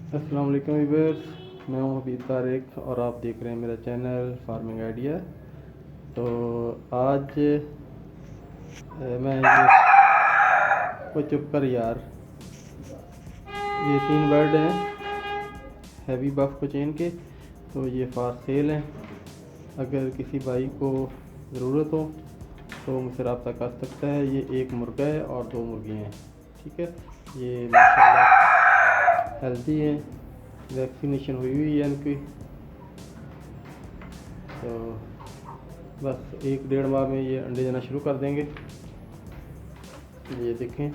अस्सलाम वालेकुम व्यूअर्स, मैं हूं हबीब तारिक और आप देख रहे हैं मेरा चैनल फार्मिंग आइडिया। तो आज मैं वो चुप कर यार, ये 3 बर्ड हैं हैवी बफ कोचेन के। तो ये फार सेल हैं। अगर किसी भाई को ज़रूरत हो तो मुझसे रब्ता कर सकता है। ये एक मुर्गा है और 2 मुर्गियाँ हैं। ठीक है, ये माशाल्लाह हेल्दी हैं, वैक्सीनेशन हुई है इनकी। तो बस 1-1.5 माह में ये अंडे देना शुरू कर देंगे। ये देखें,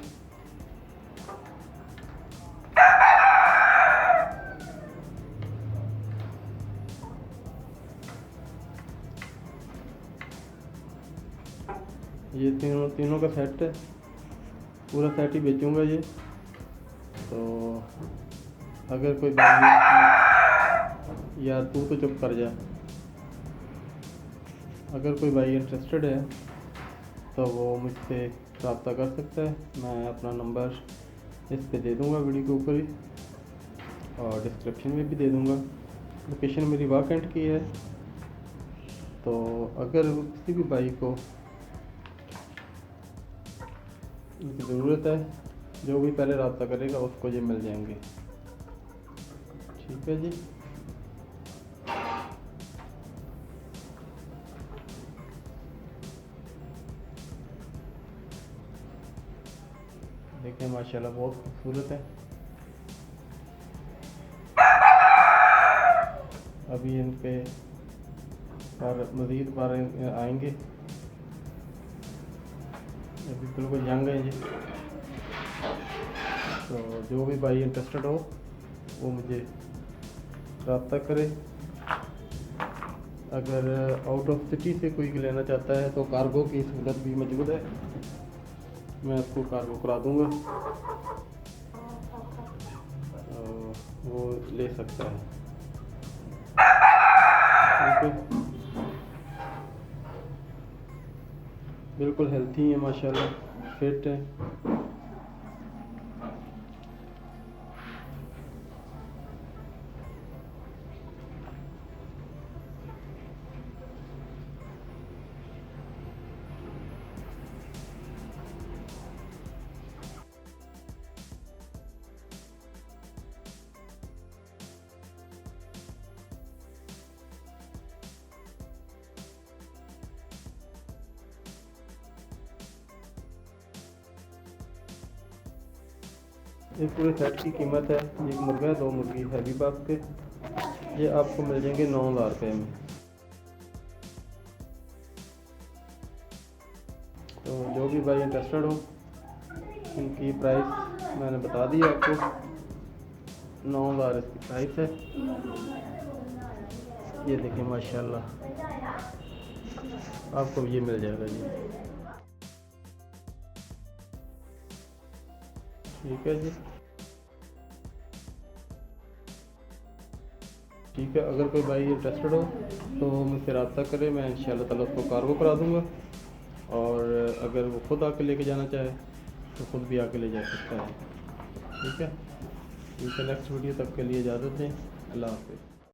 ये तीनों का सेट है, पूरा सेट ही बेचूंगा ये। तो अगर कोई भाई, यार तू तो चुप कर जा, अगर कोई भाई इंटरेस्टेड है तो वो मुझसे रब्ता कर सकता है। मैं अपना नंबर इस पे दे दूंगा वीडियो के ऊपर ही, और डिस्क्रिप्शन में भी दे दूंगा। लोकेशन मेरी वाकंट की है। तो अगर किसी भी भाई को इनकी ज़रूरत है, जो भी पहले रब्ता करेगा उसको ये मिल जाएंगे। ठीक है जी। देखें माशाल्लाह बहुत खूबसूरत है। अभी इन पे मज़ीद बार आएंगे। अभी बिल्कुल यंग है जी। तो जो भी भाई इंटरेस्टेड हो वो मुझे रब्ता करे। अगर आउट ऑफ सिटी से कोई लेना चाहता है तो कार्गो की सहूलत भी मौजूद है, मैं उसको कार्गो करा दूंगा, तो वो ले सकता है। ठीक है, बिल्कुल हेल्थी है माशाल्लाह, फिट है। इस पूरे सेट की कीमत है, एक मुर्गा है 2 मुर्गी हैवी बाप के, ये आपको मिल जाएंगे 9,000 रुपये में। तो जो भी भाई इंटरेस्टेड हो, इनकी प्राइस मैंने बता दी आपको, 9,000 इसकी प्राइस है। ये देखिए माशाल्लाह, आपको ये मिल जाएगा जी। ठीक है जी। ठीक है, अगर कोई भाई इंटरेस्टेड हो तो मुझसे रब्ता करें, मैं इंशाल्लाह ताला उसको कार्गो करा दूँगा। और अगर वो खुद आके लेके जाना चाहे तो खुद भी आके ले जा सकता है। ठीक है, नेक्स्ट वीडियो तक के लिए इजाज़त दें। अल्लाह हाफ़िज़।